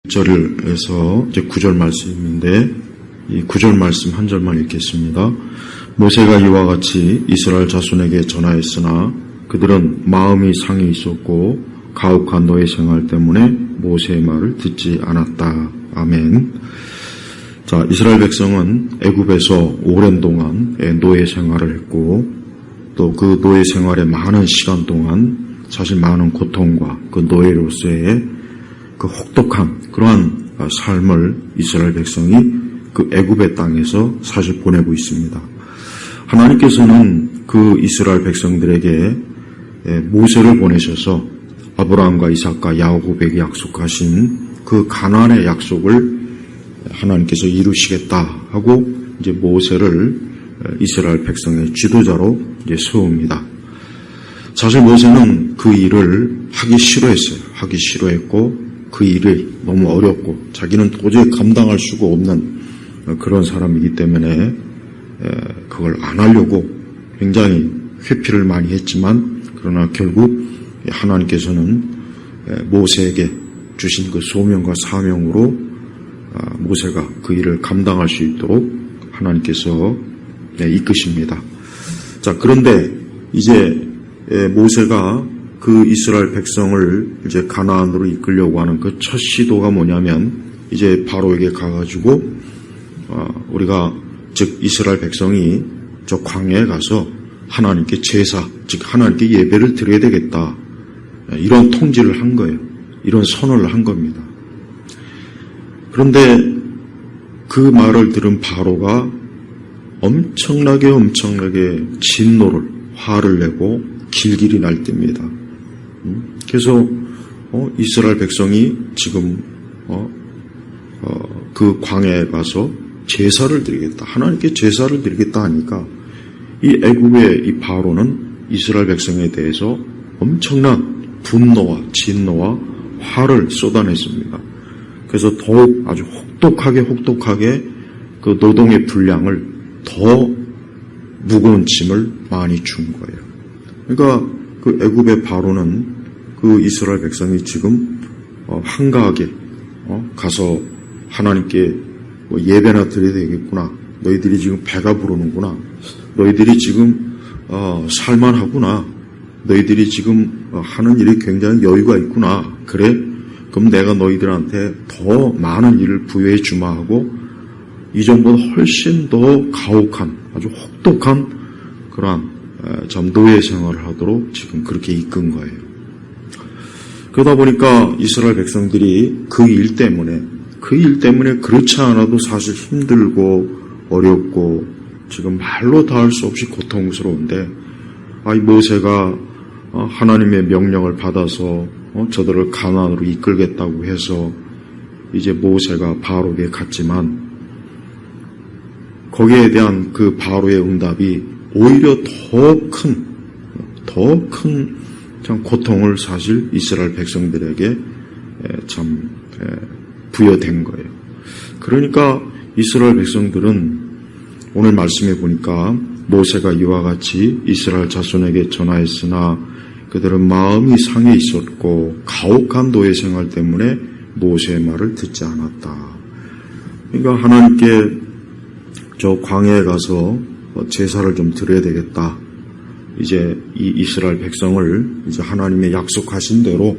절에서 이제 9절 말씀인데 이 9절 말씀 한 절만 읽겠습니다. 모세가 이와 같이 이스라엘 자손에게 전하였으나 그들은 마음이 상해 있었고 가혹한 노예 생활 때문에 모세의 말을 듣지 않았다. 아멘. 자, 이스라엘 백성은 애굽에서 오랜 동안 노예 생활을 했고 또 그 노예 생활의 많은 시간 동안 사실 많은 고통과 그 노예로서의 그 혹독한 그러한 삶을 이스라엘 백성이 그 애굽의 땅에서 사실 보내고 있습니다. 하나님께서는 그 이스라엘 백성들에게 모세를 보내셔서 아브라함과 이삭과 야곱에게 약속하신 그 가나안의 약속을 하나님께서 이루시겠다 하고 이제 모세를 이스라엘 백성의 지도자로 이제 세웁니다. 사실 모세는 그 일을 하기 싫어했어요. 하기 싫어했고 그 일이 너무 어렵고 자기는 도저히 감당할 수가 없는 그런 사람이기 때문에 그걸 안 하려고 굉장히 회피를 많이 했지만 그러나 결국 하나님께서는 모세에게 주신 그 소명과 사명으로 모세가 그 일을 감당할 수 있도록 하나님께서 이끄십니다. 자, 그런데 이제 모세가 그 이스라엘 백성을 이제 가나안으로 이끌려고 하는 그 첫 시도가 뭐냐면 이제 바로에게 가가지고 우리가 즉 이스라엘 백성이 저 광야에 가서 하나님께 제사 즉 하나님께 예배를 드려야 되겠다 이런 통지를 한 거예요. 이런 선언을 한 겁니다. 그런데 그 말을 들은 바로가 엄청나게 진노를 화를 내고 길길이 날뜁니다. 그래서 이스라엘 백성이 지금 그 광야에 가서 제사를 드리겠다. 하나님께 제사를 드리겠다 하니까 이 애굽의 이 바로는 이스라엘 백성에 대해서 엄청난 분노와 진노와 화를 쏟아냈습니다. 그래서 더욱 아주 혹독하게 그 노동의 분량을 더 무거운 짐을 많이 준 거예요. 그러니까 그 애굽의 바로는 그 이스라엘 백성이 지금 한가하게 가서 하나님께 예배나 드려야 되겠구나. 너희들이 지금 배가 부르는구나. 너희들이 지금 살만하구나. 너희들이 지금 하는 일이 굉장히 여유가 있구나. 그래? 그럼 내가 너희들한테 더 많은 일을 부여해 주마 하고 이전보다 훨씬 더 가혹한 아주 혹독한 그러한 참 노예 생활을 하도록 지금 그렇게 이끈 거예요. 그러다 보니까 이스라엘 백성들이 그 일 때문에 그렇지 않아도 사실 힘들고 어렵고 지금 말로 다 할 수 없이 고통스러운데 이 모세가 하나님의 명령을 받아서 저들을 가나안으로 이끌겠다고 해서 이제 모세가 바로에게 갔지만 거기에 대한 그 바로의 응답이 오히려 더 큰 참 고통을 사실 이스라엘 백성들에게 참 부여된 거예요. 그러니까 이스라엘 백성들은 오늘 말씀해 보니까 모세가 이와 같이 이스라엘 자손에게 전하였으나 그들은 마음이 상해 있었고 가혹한 노예 생활 때문에 모세의 말을 듣지 않았다. 그러니까 하나님께 저 광야에 가서 제사를 좀 드려야 되겠다. 이제 이 이스라엘 백성을 이제 하나님의 약속하신 대로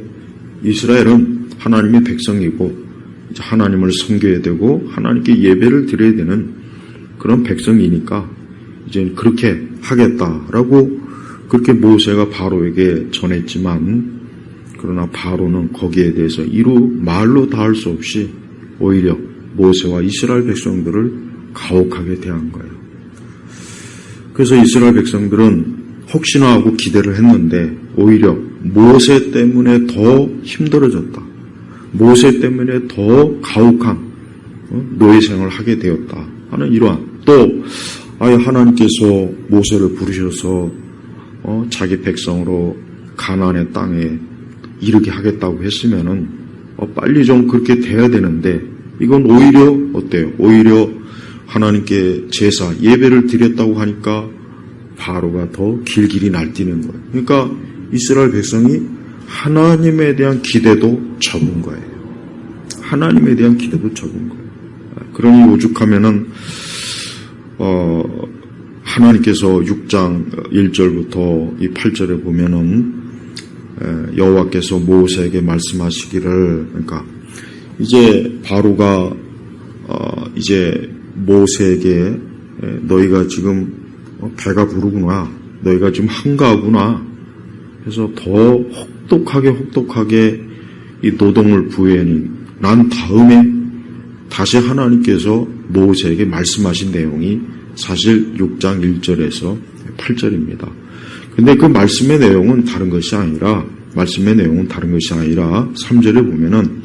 이스라엘은 하나님의 백성이고 이제 하나님을 섬겨야 되고 하나님께 예배를 드려야 되는 그런 백성이니까 이제 그렇게 하겠다라고 그렇게 모세가 바로에게 전했지만 그러나 바로는 거기에 대해서 말로 다 할 수 없이 오히려 모세와 이스라엘 백성들을 가혹하게 대한 거예요. 그래서 이스라엘 백성들은 혹시나 하고 기대를 했는데 오히려 모세 때문에 더 힘들어졌다. 모세 때문에 더 가혹한 노예 생활을 하게 되었다 하는 이러한 또 하나님께서 모세를 부르셔서 자기 백성으로 가나안의 땅에 이르게 하겠다고 했으면은 빨리 좀 그렇게 돼야 되는데 이건 오히려 어때요? 오히려 하나님께 제사 예배를 드렸다고 하니까 바로가 더 길길이 날뛰는 거예요. 그러니까 이스라엘 백성이 하나님에 대한 기대도 접은 거예요. 하나님에 대한 기대도 적은 거예요. 그러니 오죽하면은 하나님께서 6장 1절부터 이 8절에 보면은 여호와께서 모세에게 말씀하시기를, 그러니까 이제 바로가 이제 모세에게 너희가 지금 배가 부르구나, 너희가 지금 한가하구나, 그래서 더 혹독하게 이 노동을 부여하니 난 다음에 다시 하나님께서 모세에게 말씀하신 내용이 사실 6장 1절에서 8절입니다. 근데 그 말씀의 내용은 다른 것이 아니라 3절에 보면은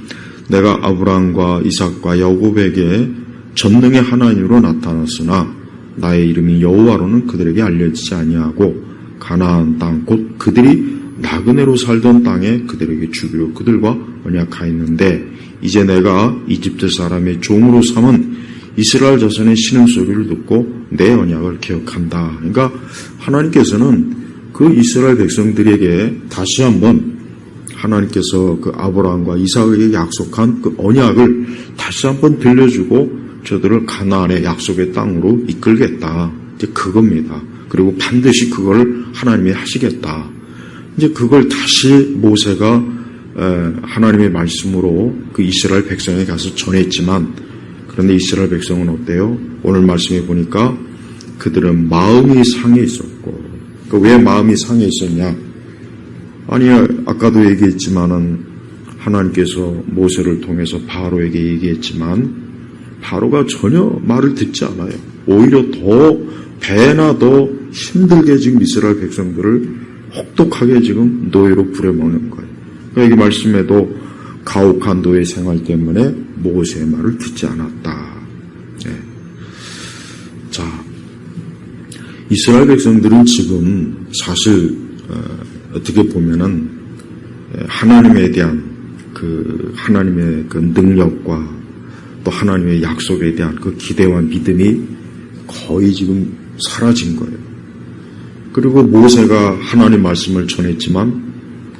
내가 아브라함과 이삭과 야곱에게 전능의 하나님으로 나타났으나 나의 이름이 여호와로는 그들에게 알려지지 아니하고 가나안 땅 곧 그들이 나그네로 살던 땅에 그들에게 주기로 그들과 언약하였는데 이제 내가 이집트 사람의 종으로 삼은 이스라엘 자손의 신음소리를 듣고 내 언약을 기억한다. 그러니까 하나님께서는 그 이스라엘 백성들에게 다시 한번 하나님께서 그 아브라함과 이삭에게 약속한 그 언약을 다시 한번 들려주고 저들을 가나안의 약속의 땅으로 이끌겠다. 이제 그겁니다. 그리고 반드시 그걸 하나님이 하시겠다. 이제 그걸 다시 모세가 하나님의 말씀으로 그 이스라엘 백성에 가서 전했지만, 그런데 이스라엘 백성은 어때요? 오늘 말씀해 보니까 그들은 마음이 상해 있었고, 왜 마음이 상해 있었냐? 아니, 아까도 얘기했지만은 하나님께서 모세를 통해서 바로에게 얘기했지만 바로가 전혀 말을 듣지 않아요. 오히려 더 배나 더 힘들게 지금 이스라엘 백성들을 혹독하게 지금 노예로 부려먹는 거예요. 여기 말씀에도 가혹한 노예 생활 때문에 모세의 말을 듣지 않았다. 네. 자, 이스라엘 백성들은 지금 사실 어떻게 보면은 하나님에 대한 하나님의 그 능력과 또 하나님의 약속에 대한 그 기대와 믿음이 거의 지금 사라진 거예요. 그리고 모세가 하나님 말씀을 전했지만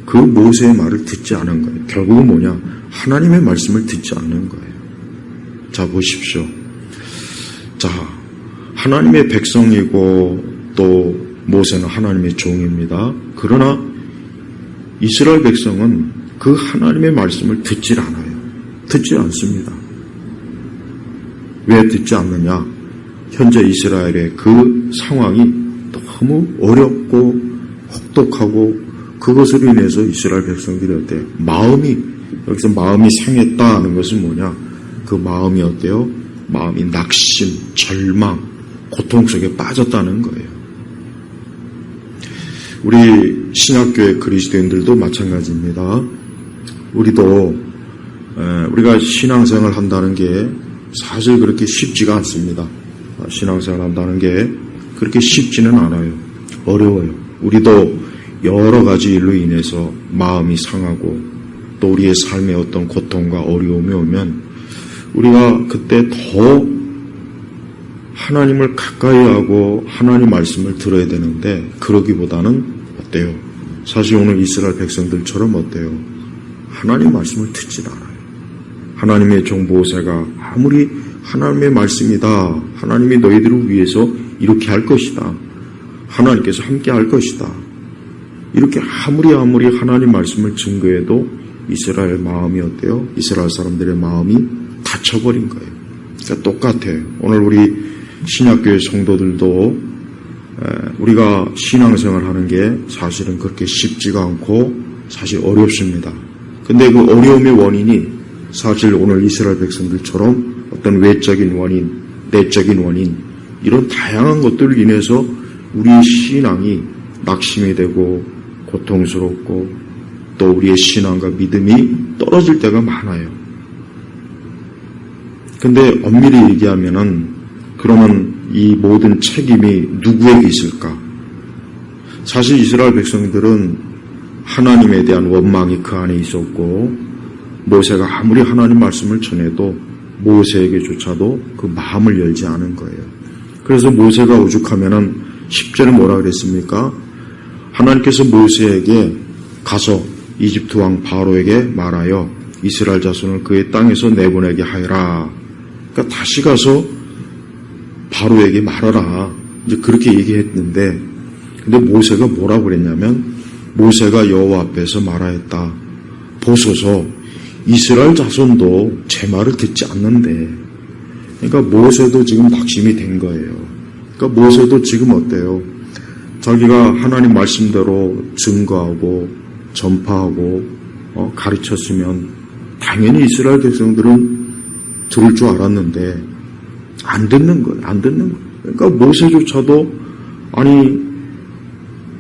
그 모세의 말을 듣지 않은 거예요. 결국은 뭐냐? 하나님의 말씀을 듣지 않는 거예요. 자, 보십시오. 자, 하나님의 백성이고 또 모세는 하나님의 종입니다. 그러나 이스라엘 백성은 그 하나님의 말씀을 듣질 않아요. 듣지 않습니다. 왜 듣지 않느냐? 현재 이스라엘의 그 상황이 너무 어렵고 혹독하고 그것으로 인해서 이스라엘 백성들이 어때요? 여기서 마음이 상했다는 것은 뭐냐? 그 마음이 어때요? 마음이 낙심, 절망, 고통 속에 빠졌다는 거예요. 우리 신약교회 그리스도인들도 마찬가지입니다. 우리가 신앙생활 한다는 게 사실 그렇게 쉽지가 않습니다. 신앙생활 한다는 게 그렇게 쉽지는 않아요. 어려워요. 우리도 여러 가지 일로 인해서 마음이 상하고 또 우리의 삶에 어떤 고통과 어려움이 오면 우리가 그때 더 하나님을 가까이 하고 하나님 말씀을 들어야 되는데 그러기보다는 어때요? 사실 오늘 이스라엘 백성들처럼 어때요? 하나님 말씀을 듣질 않아요. 하나님의 종 모세가 아무리 하나님의 말씀이다, 하나님이 너희들을 위해서 이렇게 할 것이다, 하나님께서 함께 할 것이다, 이렇게 아무리 하나님 말씀을 증거해도 이스라엘 마음이 어때요? 이스라엘 사람들의 마음이 닫혀버린 거예요. 그러니까 똑같아요. 오늘 우리 신약교회 성도들도 우리가 신앙생활 하는 게 사실은 그렇게 쉽지가 않고 사실 어렵습니다. 근데 그 어려움의 원인이 사실 오늘 이스라엘 백성들처럼 어떤 외적인 원인, 내적인 원인, 이런 다양한 것들을 인해서 우리의 신앙이 낙심이 되고 고통스럽고 또 우리의 신앙과 믿음이 떨어질 때가 많아요. 근데 엄밀히 얘기하면은 그러면 이 모든 책임이 누구에게 있을까? 사실 이스라엘 백성들은 하나님에 대한 원망이 그 안에 있었고 모세가 아무리 하나님 말씀을 전해도 모세에게조차도 그 마음을 열지 않은 거예요. 그래서 모세가 오죽하면은 10절에 뭐라 그랬습니까? 하나님께서 모세에게 가서 이집트 왕 바로에게 말하여 이스라엘 자손을 그의 땅에서 내보내게 하여라. 그러니까 다시 가서 바로에게 말하라. 이제 그렇게 얘기했는데, 근데 모세가 뭐라고 그랬냐면, 모세가 여호와 앞에서 말하였다. 보소서, 이스라엘 자손도 제 말을 듣지 않는데. 그러니까 모세도 지금 낙심이 된 거예요. 그러니까 모세도 지금 어때요? 자기가 하나님 말씀대로 증거하고 전파하고 가르쳤으면 당연히 이스라엘 백성들은 들을 줄 알았는데 안 듣는 거예요. 안 듣는 거예요. 그러니까 모세조차도 아니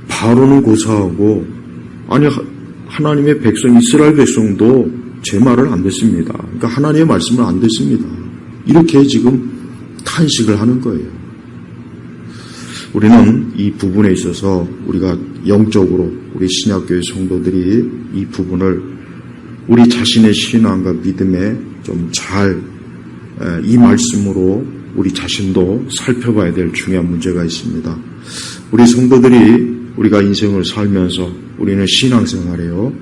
바로는 고사하고 아니 하나님의 백성 이스라엘 백성도 제 말을 안 듣습니다. 그러니까 하나님의 말씀을 안 듣습니다. 이렇게 지금 탄식을 하는 거예요. 우리는 이 부분에 있어서 우리가 영적으로 우리 신약교회 성도들이 이 부분을 우리 자신의 신앙과 믿음에 좀 잘 이 말씀으로 우리 자신도 살펴봐야 될 중요한 문제가 있습니다. 우리 성도들이 우리가 인생을 살면서 우리는 신앙생활이에요.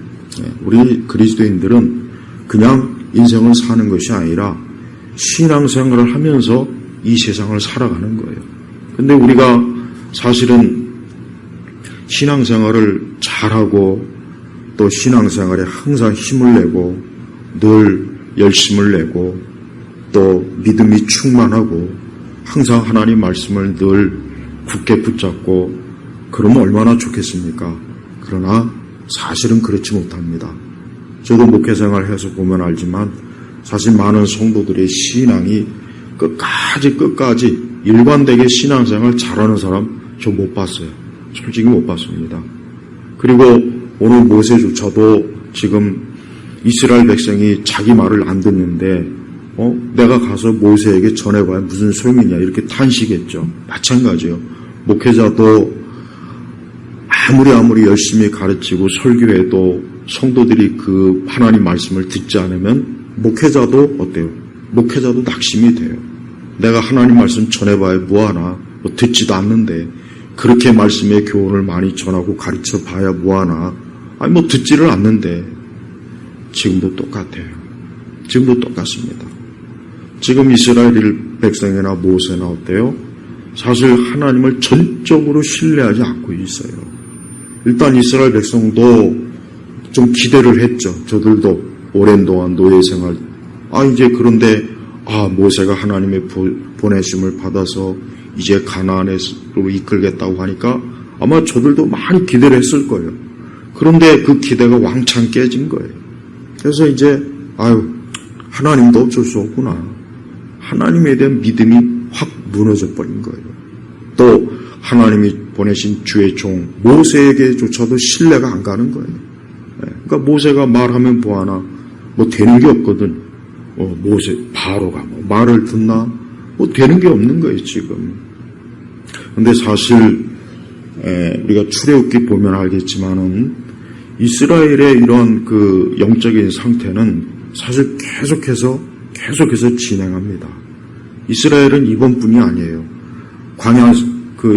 우리 그리스도인들은 그냥 인생을 사는 것이 아니라 신앙생활을 하면서 이 세상을 살아가는 거예요. 근데 우리가 사실은 신앙생활을 잘하고 또 신앙생활에 항상 힘을 내고 늘 열심을 내고 또 믿음이 충만하고 항상 하나님 말씀을 늘 굳게 붙잡고 그러면 얼마나 좋겠습니까? 그러나 사실은 그렇지 못합니다. 저도 목회생활 해서 보면 알지만 사실 많은 성도들의 신앙이 끝까지 일관되게 신앙생활 잘하는 사람 저 못 봤어요. 솔직히 못 봤습니다. 그리고 오늘 모세조차도 지금 이스라엘 백성이 자기 말을 안 듣는데 내가 가서 모세에게 전해봐야 무슨 소용이냐 이렇게 탄식했죠. 마찬가지요. 목회자도 아무리 열심히 가르치고 설교해도 성도들이 그 하나님 말씀을 듣지 않으면 목회자도 어때요? 목회자도 낙심이 돼요. 내가 하나님 말씀 전해봐야 뭐하나? 듣지도 않는데 그렇게 말씀의 교훈을 많이 전하고 가르쳐 봐야 뭐하나? 아니 듣지를 않는데 지금도 똑같아요. 지금도 똑같습니다. 지금 이스라엘 백성이나 모세나 어때요? 사실 하나님을 전적으로 신뢰하지 않고 있어요. 일단 이스라엘 백성도 좀 기대를 했죠. 저들도 오랜 동안 노예 생활. 이제 그런데 모세가 하나님의 보내심을 받아서 이제 가나안으로 이끌겠다고 하니까 아마 저들도 많이 기대를 했을 거예요. 그런데 그 기대가 왕창 깨진 거예요. 그래서 이제 하나님도 어쩔 수 없구나. 하나님에 대한 믿음이 확 무너져 버린 거예요. 또 하나님이 보내신 주의 종 모세에게조차도 신뢰가 안 가는 거예요. 그러니까 모세가 말하면 뭐하나 되는 게 없거든. 모세 바로가 말을 듣나 되는 게 없는 거예요 지금. 근데 사실 우리가 출애굽기 보면 알겠지만은 이스라엘의 이런 그 영적인 상태는 사실 계속해서 진행합니다. 이스라엘은 이번뿐이 아니에요. 광야 그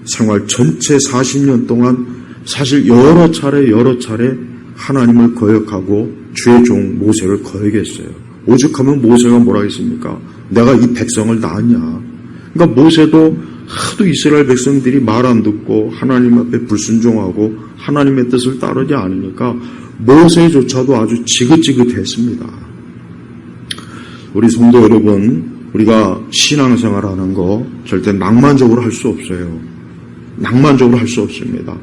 생활 전체 40년 동안 사실 여러 차례 하나님을 거역하고 주의 종 모세를 거역했어요. 오죽하면 모세가 뭐라 했습니까? 내가 이 백성을 낳았냐. 그러니까 모세도 하도 이스라엘 백성들이 말 안 듣고 하나님 앞에 불순종하고 하나님의 뜻을 따르지 않으니까 모세조차도 아주 지긋지긋했습니다. 우리 성도 여러분, 우리가 신앙생활하는 거 절대 낭만적으로 할 수 없어요. 낭만적으로 할 수 없습니다.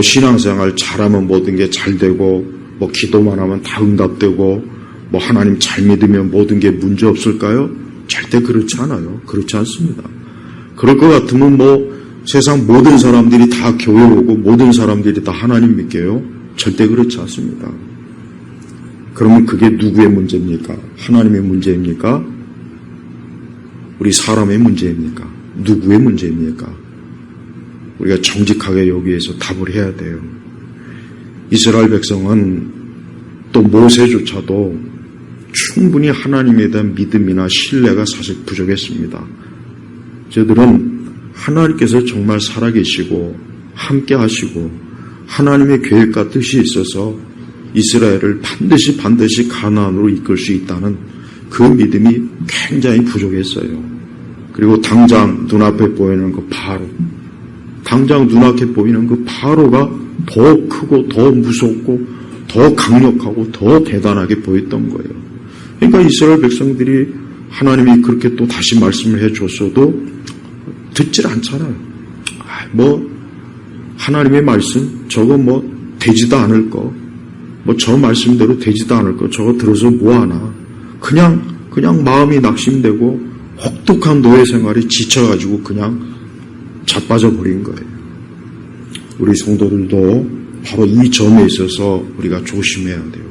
신앙생활 잘하면 모든 게 잘 되고 기도만 하면 다 응답되고 하나님 잘 믿으면 모든 게 문제 없을까요? 절대 그렇지 않아요. 그렇지 않습니다. 그럴 것 같으면 세상 모든 사람들이 다 교회 오고 모든 사람들이 다 하나님 믿게요? 절대 그렇지 않습니다. 그러면 그게 누구의 문제입니까? 하나님의 문제입니까? 우리 사람의 문제입니까? 누구의 문제입니까? 우리가 정직하게 여기에서 답을 해야 돼요. 이스라엘 백성은 또 모세조차도 충분히 하나님에 대한 믿음이나 신뢰가 사실 부족했습니다. 저들은 하나님께서 정말 살아계시고 함께 하시고 하나님의 계획과 뜻이 있어서 이스라엘을 반드시 가나안으로 이끌 수 있다는 그 믿음이 굉장히 부족했어요. 그리고 당장 눈앞에 보이는 그 바로, 당장 눈앞에 보이는 그 바로가 더 크고 더 무섭고 더 강력하고 더 대단하게 보였던 거예요. 그러니까 이스라엘 백성들이 하나님이 그렇게 또 다시 말씀을 해줬어도 듣질 않잖아요. 하나님의 말씀, 저거 되지도 않을 거, 저 말씀대로 되지도 않을 거, 저거 들어서 뭐하나. 그냥 마음이 낙심되고 혹독한 노예 생활에 지쳐가지고 그냥 자빠져 버린 거예요. 우리 성도들도 바로 이 점에 있어서 우리가 조심해야 돼요.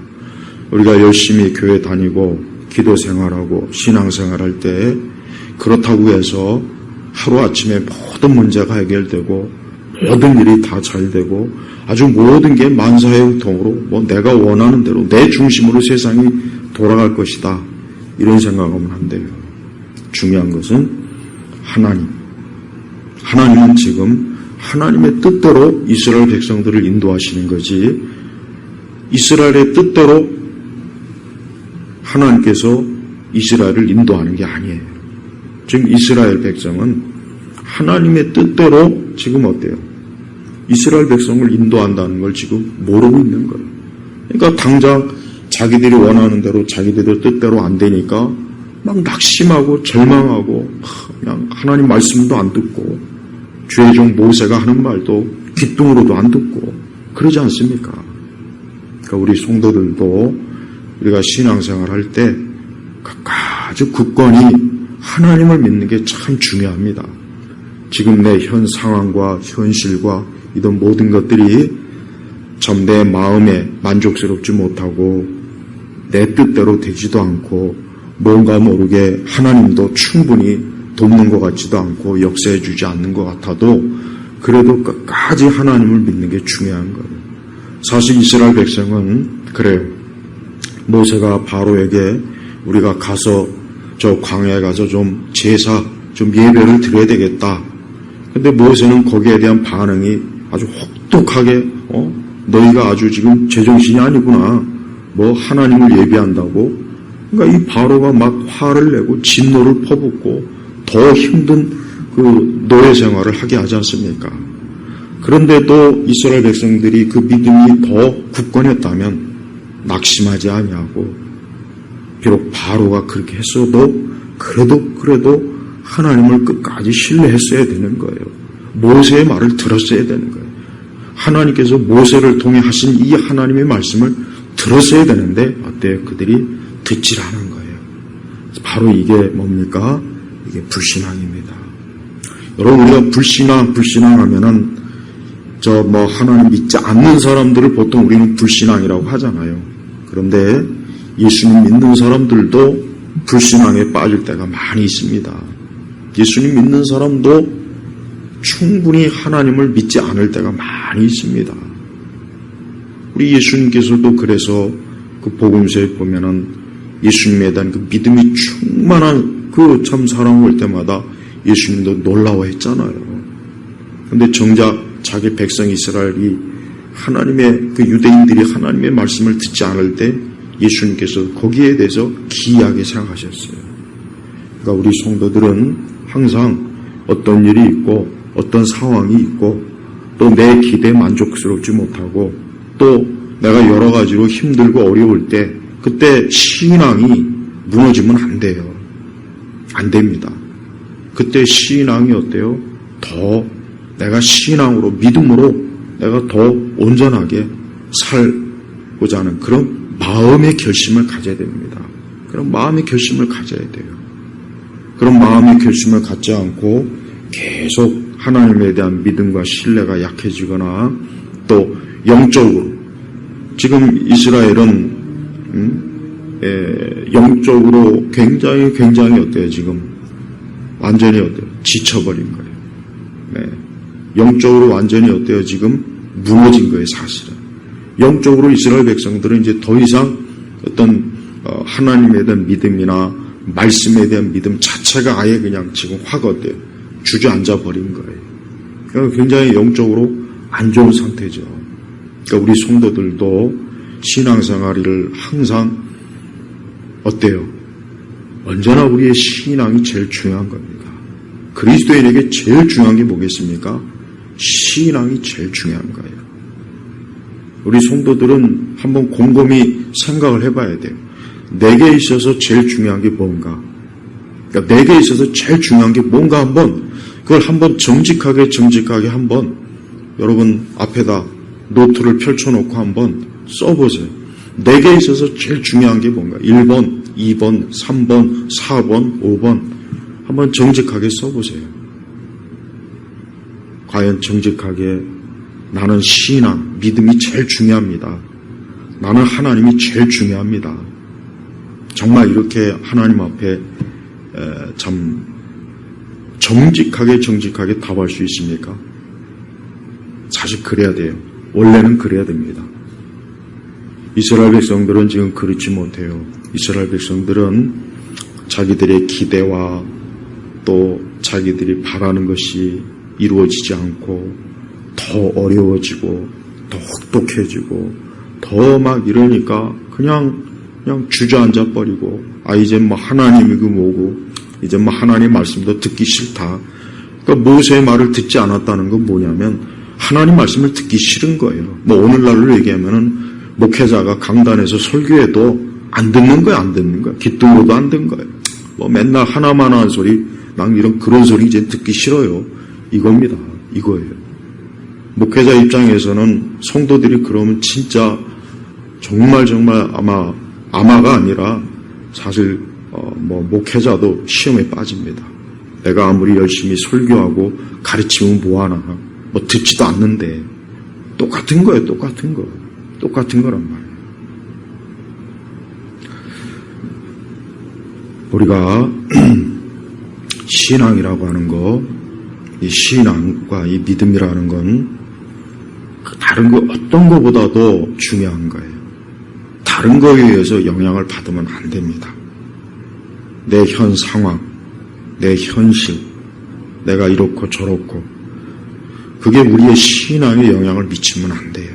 우리가 열심히 교회 다니고 기도 생활하고 신앙 생활할 때 그렇다고 해서 하루아침에 모든 문제가 해결되고 모든 일이 다 잘 되고 아주 모든 게 만사형통으로 내가 원하는 대로 내 중심으로 세상이 돌아갈 것이다. 이런 생각하면 안 돼요. 중요한 것은 하나님은 지금 하나님의 뜻대로 이스라엘 백성들을 인도하시는 거지, 이스라엘의 뜻대로 하나님께서 이스라엘을 인도하는 게 아니에요. 지금 이스라엘 백성은 하나님의 뜻대로 지금 어때요? 이스라엘 백성을 인도한다는 걸 지금 모르고 있는 거예요. 그러니까 당장 자기들이 원하는 대로 자기들의 뜻대로 안 되니까 막 낙심하고 절망하고 그냥 하나님 말씀도 안 듣고 주의 종 모세가 하는 말도 귓등으로도 안 듣고 그러지 않습니까? 그러니까 우리 성도들도 우리가 신앙생활 할 때 아주 굳건히 하나님을 믿는 게 참 중요합니다. 지금 내 현 상황과 현실과 이런 모든 것들이 참 내 마음에 만족스럽지 못하고 내 뜻대로 되지도 않고 뭔가 모르게 하나님도 충분히 돕는 것 같지도 않고 역사해 주지 않는 것 같아도 그래도 끝까지 하나님을 믿는 게 중요한 거예요. 사실 이스라엘 백성은 그래요. 모세가 바로에게 우리가 가서 저 광야에 가서 좀 제사, 좀 예배를 드려야 되겠다. 근데 모세는 거기에 대한 반응이 아주 혹독하게 너희가 아주 지금 제정신이 아니구나. 하나님을 예배한다고. 그러니까 이 바로가 막 화를 내고 진노를 퍼붓고 더 힘든 그 노예 생활을 하게 하지 않습니까? 그런데도 이스라엘 백성들이 그 믿음이 더 굳건했다면 낙심하지 아니하고 비록 바로가 그렇게 했어도 그래도 하나님을 끝까지 신뢰했어야 되는 거예요. 모세의 말을 들었어야 되는 거예요. 하나님께서 모세를 통해 하신 이 하나님의 말씀을 들었어야 되는데 어때요? 그들이 듣질 않은 거예요. 바로 이게 뭡니까? 이게 불신앙입니다. 여러분, 우리가 불신앙하면은 하나님 믿지 않는 사람들을 보통 우리는 불신앙이라고 하잖아요. 그런데 예수님 믿는 사람들도 불신앙에 빠질 때가 많이 있습니다. 예수님 믿는 사람도 충분히 하나님을 믿지 않을 때가 많이 있습니다. 우리 예수님께서도 그래서 그 복음서에 보면은 예수님에 대한 그 믿음이 충만한 그 참 사람 올 때마다 예수님도 놀라워했잖아요. 그런데 정작 자기 백성 이스라엘이 하나님의 그 유대인들이 하나님의 말씀을 듣지 않을 때 예수님께서 거기에 대해서 기이하게 생각하셨어요. 그러니까 우리 성도들은 항상 어떤 일이 있고 어떤 상황이 있고 또 내 기대에 만족스럽지 못하고 또 내가 여러 가지로 힘들고 어려울 때 그때 신앙이 무너지면 안 돼요. 안 됩니다. 그때 신앙이 어때요? 더 내가 신앙으로 믿음으로 내가 더 온전하게 살고자 하는 그런 마음의 결심을 가져야 됩니다. 그런 마음의 결심을 가져야 돼요. 그런 마음의 결심을 갖지 않고 계속 하나님에 대한 믿음과 신뢰가 약해지거나 또 영적으로 지금 이스라엘은 영적으로 굉장히 어때요? 지금 완전히 어때요? 지쳐버린 거예요. 네. 영적으로 완전히 어때요? 지금 무너진 거예요, 사실은. 영적으로 이스라엘 백성들은 이제 더 이상 어떤 하나님에 대한 믿음이나 말씀에 대한 믿음 자체가 아예 그냥 지금 확 어때요? 주저앉아 버린 거예요. 그러니까 굉장히 영적으로 안 좋은 상태죠. 그러니까 우리 성도들도 신앙생활을 항상 어때요? 언제나 우리의 신앙이 제일 중요한 겁니다. 그리스도인에게 제일 중요한 게 뭐겠습니까? 신앙이 제일 중요한 거예요. 우리 성도들은 한번 곰곰이 생각을 해봐야 돼요. 내게 있어서 제일 중요한 게 뭔가? 그러니까 내게 있어서 제일 중요한 게 뭔가 그걸 한번 정직하게 한번 여러분 앞에다 노트를 펼쳐놓고 한번 써보세요. 내게 있어서 제일 중요한 게 뭔가? 1번, 2번, 3번, 4번, 5번 한번 정직하게 써보세요. 과연 정직하게 나는 신앙, 믿음이 제일 중요합니다. 나는 하나님이 제일 중요합니다. 정말 이렇게 하나님 앞에 참 정직하게 답할 수 있습니까? 사실 그래야 돼요. 원래는 그래야 됩니다. 이스라엘 백성들은 지금 그렇지 못해요. 이스라엘 백성들은 자기들의 기대와 또 자기들이 바라는 것이 이루어지지 않고 더 어려워지고 더 혹독해지고 더 막 이러니까 그냥 주저앉아 버리고 이제 뭐 하나님이고 뭐고 이제 뭐 하나님 말씀도 듣기 싫다. 그러니까 모세의 말을 듣지 않았다는 건 뭐냐면 하나님 말씀을 듣기 싫은 거예요. 뭐 오늘날로 얘기하면은 목회자가 강단에서 설교해도 안 듣는 거야. 깃들어도 안 듣는 거예요. 뭐 맨날 하나만 하는 소리, 난 그런 소리 이제 듣기 싫어요. 이겁니다. 이거예요. 목회자 입장에서는 성도들이 그러면 진짜 정말 아마가 아니라 사실 뭐 목회자도 시험에 빠집니다. 내가 아무리 열심히 설교하고 가르치면 뭐하나 뭐 듣지도 않는데 똑같은 거예요. 똑같은 거란 말이에요. 우리가 신앙이라고 하는 거, 이 신앙과 이 믿음이라는 건 다른 거 어떤 거보다도 중요한 거예요. 다른 거에 의해서 영향을 받으면 안 됩니다. 내 현 상황, 내 현실, 내가 이렇고 저렇고 그게 우리의 신앙에 영향을 미치면 안 돼요.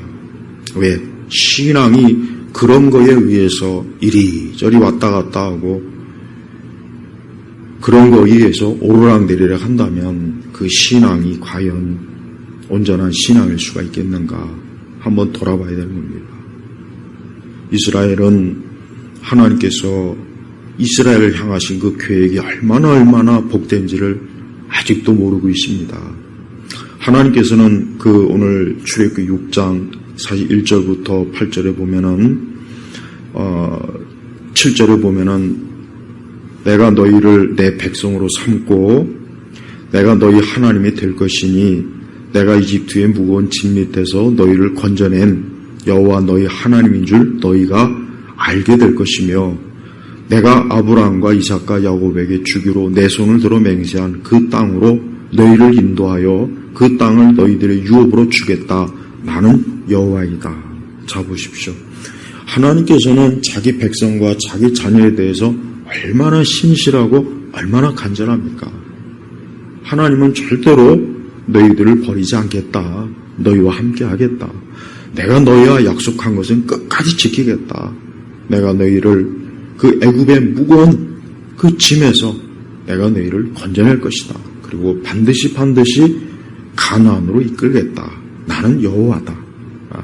왜? 신앙이 그런 거에 의해서 이리저리 왔다 갔다 하고 그런 거에 의해서 오르락내리락 한다면 그 신앙이 과연 온전한 신앙일 수가 있겠는가 한번 돌아봐야 되는 겁니다. 이스라엘은 하나님께서 이스라엘을 향하신 그 계획이 얼마나 복된지를 아직도 모르고 있습니다. 하나님께서는 그 오늘 출애굽기 6장 사실 1절부터 8절에 보면은 7절에 보면은 내가 너희를 내 백성으로 삼고 내가 너희 하나님이 될 것이니 내가 이집트의 무거운 짐 밑에서 너희를 건져낸 여호와 너희 하나님인 줄 너희가 알게 될 것이며 내가 아브라함과 이삭과 야곱에게 주기로 내 손을 들어 맹세한 그 땅으로 너희를 인도하여 그 땅을 너희들의 유업으로 주겠다. 나는 여호와이다. 자 보십시오. 하나님께서는 자기 백성과 자기 자녀에 대해서 얼마나 신실하고 얼마나 간절합니까? 하나님은 절대로 너희들을 버리지 않겠다. 너희와 함께 하겠다. 내가 너희와 약속한 것은 끝까지 지키겠다. 내가 너희를 그 애굽의 무거운 그 짐에서 내가 너희를 건져낼 것이다. 그리고 반드시 가나안으로 이끌겠다. 나는 여호와다.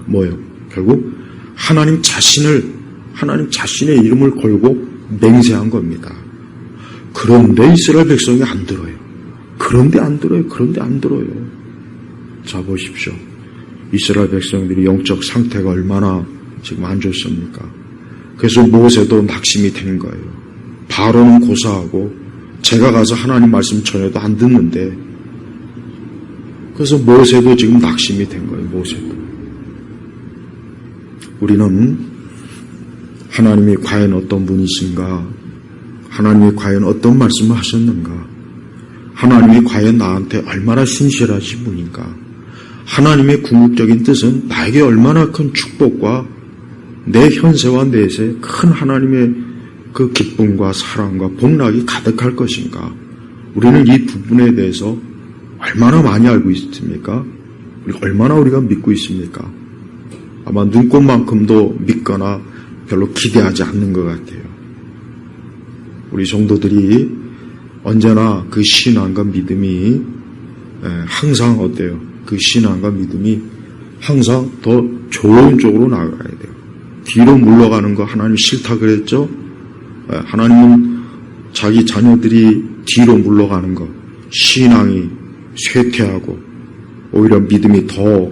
뭐예요? 결국 하나님 자신의 이름을 걸고 맹세한 겁니다. 그런데 이스라엘 백성이 안 들어요. 그런데 안 들어요. 자 보십시오. 이스라엘 백성들이 영적 상태가 얼마나 지금 안 좋습니까? 그래서 모세도 낙심이 된 거예요. 바로는 고사하고 제가 가서 하나님 말씀 전해도 안 듣는데 그래서 모세도 지금 낙심이 된 거예요. 모세도. 우리는 하나님이 과연 어떤 분이신가? 하나님이 과연 어떤 말씀을 하셨는가? 하나님이 과연 나한테 얼마나 신실하신 분인가? 하나님의 궁극적인 뜻은 나에게 얼마나 큰 축복과 내 현세와 내세 큰 하나님의 그 기쁨과 사랑과 복락이 가득할 것인가? 우리는 이 부분에 대해서 얼마나 많이 알고 있습니까? 얼마나 우리가 믿고 있습니까? 아마 눈꽃만큼도 믿거나 별로 기대하지 않는 것 같아요. 우리 성도들이 언제나 그 신앙과 믿음이 항상 어때요? 그 신앙과 믿음이 항상 더 좋은 쪽으로 나아가야 돼요. 뒤로 물러가는 거 하나님 싫다 그랬죠? 하나님은 자기 자녀들이 뒤로 물러가는 거, 신앙이 쇠퇴하고 오히려 믿음이 더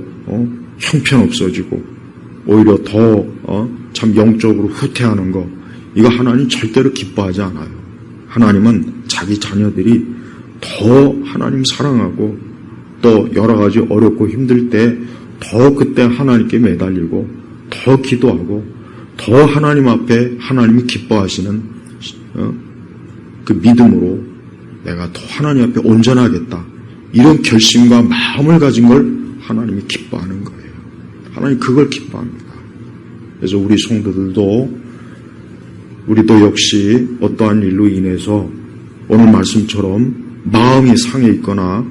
형편없어지고 오히려 더 참 영적으로 후퇴하는 거, 이거 하나님 절대로 기뻐하지 않아요. 하나님은 자기 자녀들이 더 하나님 사랑하고 또 여러 가지 어렵고 힘들 때 더 그때 하나님께 매달리고 더 기도하고 더 하나님 앞에 하나님이 기뻐하시는 그 믿음으로 내가 더 하나님 앞에 온전하겠다, 이런 결심과 마음을 가진 걸 하나님이 기뻐하는 거예요. 하나님 그걸 기뻐합니다. 그래서 우리 성도들도 우리도 역시 어떠한 일로 인해서 오늘 말씀처럼 마음이 상해 있거나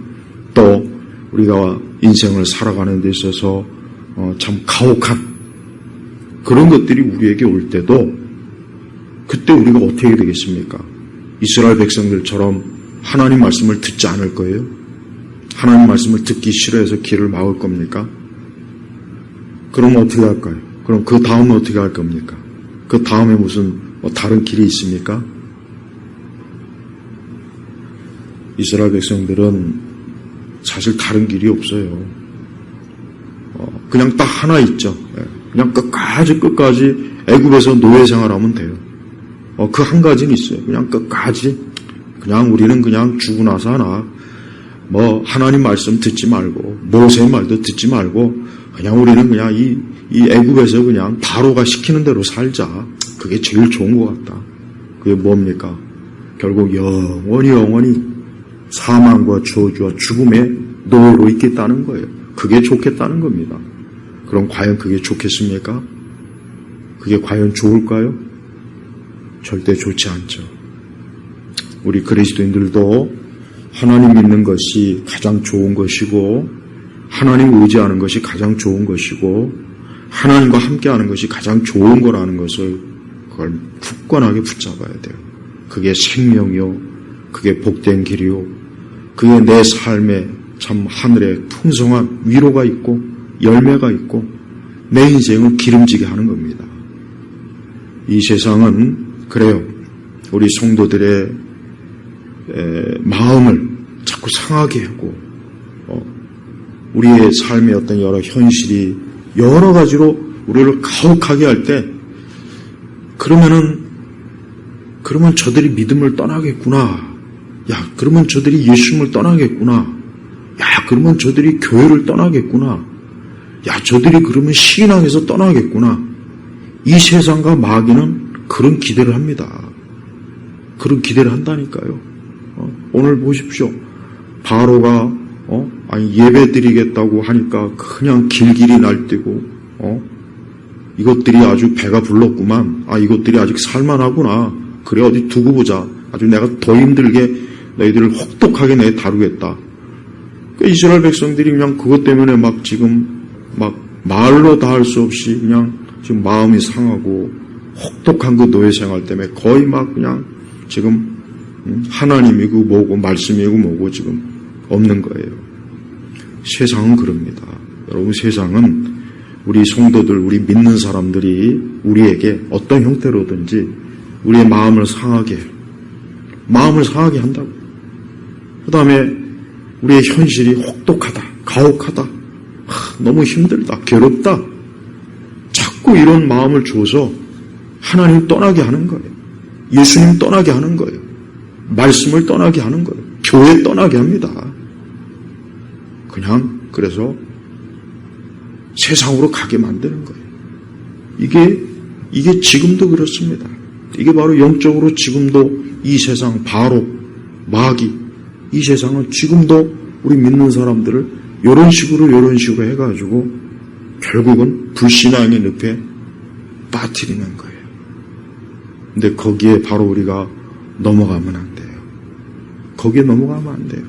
또 우리가 인생을 살아가는 데 있어서 참 가혹한 그런 것들이 우리에게 올 때도 그때 우리가 어떻게 되겠습니까? 이스라엘 백성들처럼 하나님 말씀을 듣지 않을 거예요? 하나님 말씀을 듣기 싫어해서 길을 막을 겁니까? 그럼 어떻게 할까요? 그럼 그 다음에 어떻게 할 겁니까? 그 다음에 무슨 다른 길이 있습니까? 이스라엘 백성들은 사실 다른 길이 없어요. 그냥 딱 하나 있죠. 그냥 끝까지 애굽에서 노예 생활하면 돼요. 그 한 가지는 있어요. 그냥 끝까지 그냥 우리는 그냥 죽고 나서 하나 하나님 말씀 듣지 말고 모세의 말도 듣지 말고 그냥 우리는 그냥 이 애굽에서 그냥 바로가 시키는 대로 살자. 그게 제일 좋은 것 같다. 그게 뭡니까? 결국 영원히 사망과 저주와 죽음의 노예로 있겠다는 거예요. 그게 좋겠다는 겁니다. 그럼 과연 그게 좋겠습니까? 그게 과연 좋을까요? 절대 좋지 않죠. 우리 그리스도인들도 하나님 믿는 것이 가장 좋은 것이고 하나님 의지하는 것이 가장 좋은 것이고 하나님과 함께하는 것이 가장 좋은 거라는 것을 그걸 굳건하게 붙잡아야 돼요. 그게 생명이요, 그게 복된 길이요, 그게 내 삶에 참 하늘에 풍성한 위로가 있고 열매가 있고 내 인생을 기름지게 하는 겁니다. 이 세상은 그래요. 우리 성도들의 마음을 자꾸 상하게 하고 우리의 삶의 어떤 여러 현실이 여러 가지로 우리를 가혹하게 할 때 그러면 저들이 믿음을 떠나겠구나. 야, 그러면 저들이 예수님을 떠나겠구나. 야, 그러면 저들이 교회를 떠나겠구나. 야, 저들이 그러면 신앙에서 떠나겠구나. 이 세상과 마귀는 그런 기대를 합니다. 그런 기대를 한다니까요. 오늘 보십시오. 바로가 예배 드리겠다고 하니까 그냥 길길이 날뛰고 이것들이 아주 배가 불렀구만. 이것들이 아직 살만하구나. 그래 어디 두고 보자. 아주 내가 더 힘들게 너희들을 혹독하게 내 다루겠다. 이스라엘 백성들이 그냥 그것 때문에 지금 말로 다 할 수 없이 그냥 지금 마음이 상하고 혹독한 그 노예 생활 때문에 거의 그냥 지금 하나님이고 뭐고 말씀이고 뭐고 지금 없는 거예요. 세상은 그럽니다. 여러분, 세상은 우리 성도들, 우리 믿는 사람들이 우리에게 어떤 형태로든지 우리의 마음을 상하게 한다고. 그 다음에 우리의 현실이 혹독하다, 가혹하다, 너무 힘들다, 괴롭다. 자꾸 이런 마음을 줘서 하나님 떠나게 하는 거예요. 예수님 떠나게 하는 거예요. 말씀을 떠나게 하는 거예요. 교회 떠나게 합니다. 그냥 그래서 세상으로 가게 만드는 거예요. 이게 지금도 그렇습니다. 이게 바로 영적으로 지금도 이 세상 바로 마귀, 이 세상은 지금도 우리 믿는 사람들을 이런 식으로 해가지고 결국은 불신앙의 늪에 빠뜨리는 거예요. 근데 거기에 바로 우리가 넘어가면 안 돼요. 거기에 넘어가면 안 돼요.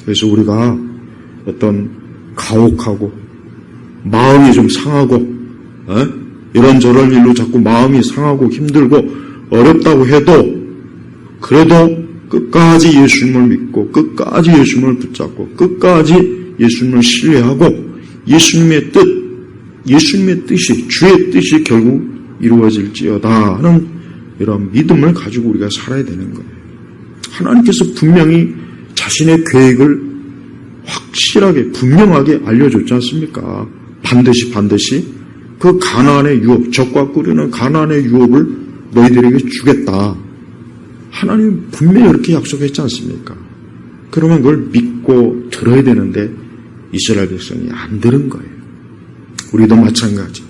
그래서 우리가 어떤 가혹하고 마음이 좀 상하고 이런저런 일로 자꾸 마음이 상하고 힘들고 어렵다고 해도 그래도 끝까지 예수님을 믿고 끝까지 예수님을 붙잡고 끝까지 예수님을 신뢰하고 예수님의 뜻이 주의 뜻이 결국 이루어질지어다 하는 이런 믿음을 가지고 우리가 살아야 되는 거예요. 하나님께서 분명히 자신의 계획을 확실하게 분명하게 알려줬지 않습니까? 반드시 그 가나안의 유업, 적과 꿀이는 가나안의 유업을 너희들에게 주겠다. 하나님 분명히 이렇게 약속했지 않습니까? 그러면 그걸 믿고 들어야 되는데 이스라엘 백성이 안 들은 거예요. 우리도 마찬가지.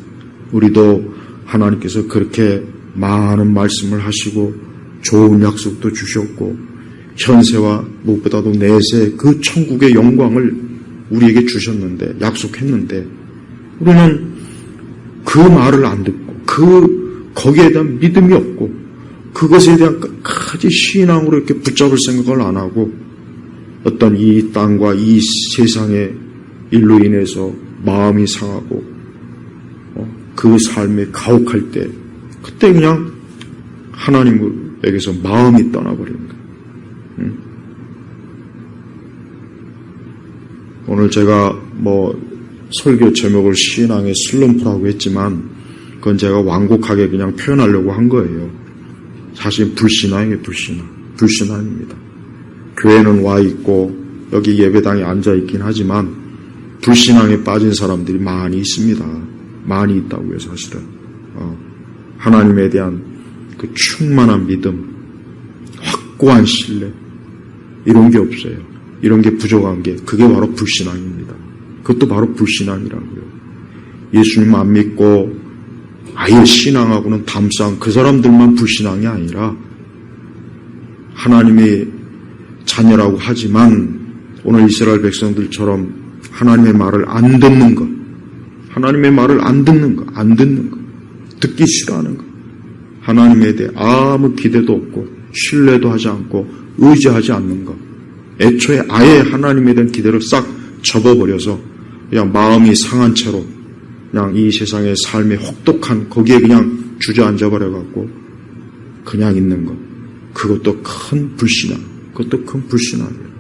우리도 하나님께서 그렇게 많은 말씀을 하시고 좋은 약속도 주셨고 현세와 무엇보다도 내세 그 천국의 영광을 우리에게 주셨는데 약속했는데 우리는 그 말을 안 듣고 거기에 대한 믿음이 없고 그것에 대한 끝까지 신앙으로 이렇게 붙잡을 생각을 안 하고 어떤 이 땅과 이 세상의 일로 인해서 마음이 상하고 그 삶에 가혹할 때 그때 그냥 하나님에게서 마음이 떠나버리는 거예요. 오늘 제가 설교 제목을 신앙의 슬럼프라고 했지만 그건 제가 완곡하게 그냥 표현하려고 한 거예요. 사실 불신앙이에요. 불신앙입니다. 교회는 와 있고 여기 예배당에 앉아 있긴 하지만 불신앙에 빠진 사람들이 많이 있습니다. 많이 있다고요, 사실은. 하나님에 대한 그 충만한 믿음, 확고한 신뢰 이런 게 없어요. 이런 게 부족한 게 그게 바로 불신앙입니다. 그것도 바로 불신앙이라고요. 예수님 안 믿고 아예 신앙하고는 담상 그 사람들만 불신앙이 아니라 하나님의 자녀라고 하지만 오늘 이스라엘 백성들처럼 하나님의 말을 안 듣는 것, 하나님의 말을 안 듣는 것, 듣기 싫어하는 것, 하나님에 대해 아무 기대도 없고 신뢰도 하지 않고 의지하지 않는 것, 애초에 아예 하나님에 대한 기대를 싹 접어버려서 그냥 마음이 상한 채로 그냥 이 세상의 삶의 혹독한 거기에 그냥 주저앉아버려갖고 그냥 있는 것, 그것도 큰 불신앙이에요.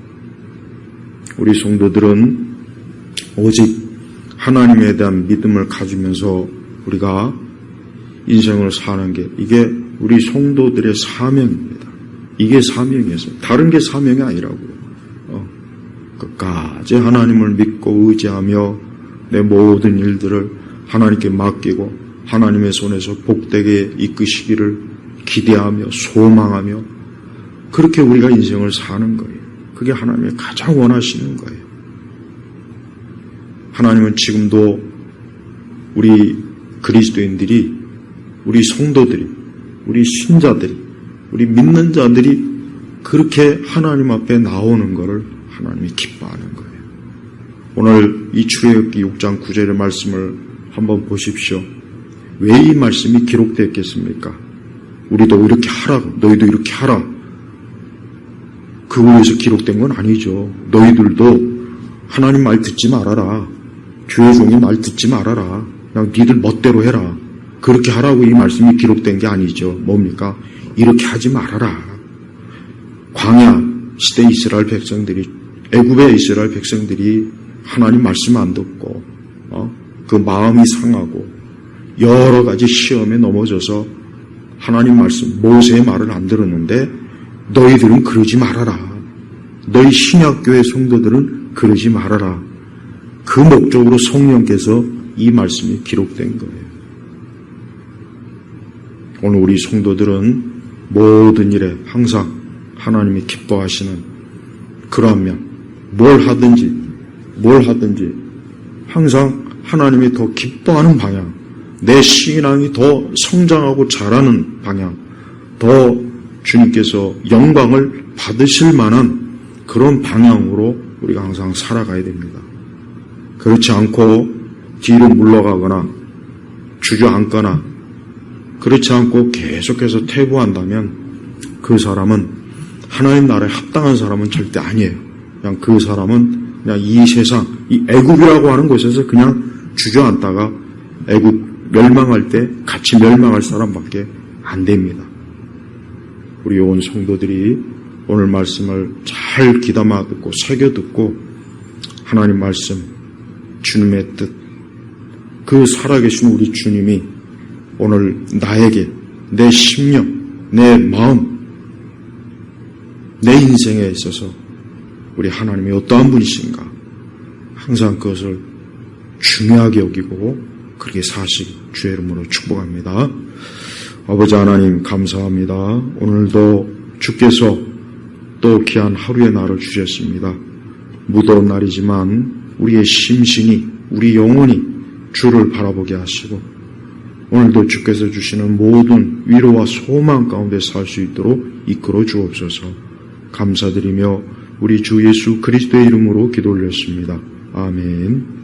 우리 성도들은 오직 하나님에 대한 믿음을 가지면서 우리가 인생을 사는 게 이게 우리 성도들의 사명입니다. 이게 사명이에요. 다른 게 사명이 아니라고요. 끝까지 하나님을 믿고 의지하며 내 모든 일들을 하나님께 맡기고 하나님의 손에서 복되게 이끄시기를 기대하며 소망하며 그렇게 우리가 인생을 사는 거예요. 그게 하나님이 가장 원하시는 거예요. 하나님은 지금도 우리 그리스도인들이, 우리 성도들이, 우리 신자들이, 우리 믿는 자들이 그렇게 하나님 앞에 나오는 것을 하나님이 기뻐하는 거예요. 오늘 이 출애굽기 6장 9절의 말씀을 한번 보십시오. 왜 이 말씀이 기록되었겠습니까? 우리도 이렇게 하라, 너희도 이렇게 하라. 그걸 위해서 기록된 건 아니죠. 너희들도 하나님 말 듣지 말아라. 주의 종이 말 듣지 말아라. 그냥 니들 멋대로 해라. 그렇게 하라고 이 말씀이 기록된 게 아니죠. 뭡니까? 이렇게 하지 말아라. 광야 시대 이스라엘 백성들이, 애굽의 이스라엘 백성들이 하나님 말씀 안 듣고 그 마음이 상하고 여러 가지 시험에 넘어져서 하나님 말씀, 모세의 말을 안 들었는데 너희들은 그러지 말아라. 너희 신약교회 성도들은 그러지 말아라. 그 목적으로 성령께서 이 말씀이 기록된 거예요. 오늘 우리 성도들은 모든 일에 항상 하나님이 기뻐하시는 그러한 면, 뭘 하든지 항상 하나님이 더 기뻐하는 방향, 내 신앙이 더 성장하고 자라는 방향, 더 주님께서 영광을 받으실 만한 그런 방향으로 우리가 항상 살아가야 됩니다. 그렇지 않고 뒤로 물러가거나 주저앉거나 그렇지 않고 계속해서 퇴보한다면 그 사람은 하나님 나라에 합당한 사람은 절대 아니에요. 그냥 그 사람은 그냥 이 세상, 이 애굽이라고 하는 곳에서 그냥 주저앉다가 애굽 멸망할 때 같이 멸망할 사람밖에 안 됩니다. 우리 온 성도들이 오늘 말씀을 잘 귀담아 듣고 새겨 듣고 하나님 말씀, 주님의 뜻, 그 살아계신 우리 주님이 오늘 나에게 내 심령, 내 마음, 내 인생에 있어서 우리 하나님이 어떠한 분이신가 항상 그것을 중요하게 여기고 그렇게 사시기 주의 이름으로 축복합니다. 아버지 하나님 감사합니다. 오늘도 주께서 또 귀한 하루의 날을 주셨습니다. 무더운 날이지만 우리의 심신이, 우리 영혼이 주를 바라보게 하시고 오늘도 주께서 주시는 모든 위로와 소망 가운데 살 수 있도록 이끌어 주옵소서. 감사드리며 우리 주 예수 그리스도의 이름으로 기도 올렸습니다. 아멘.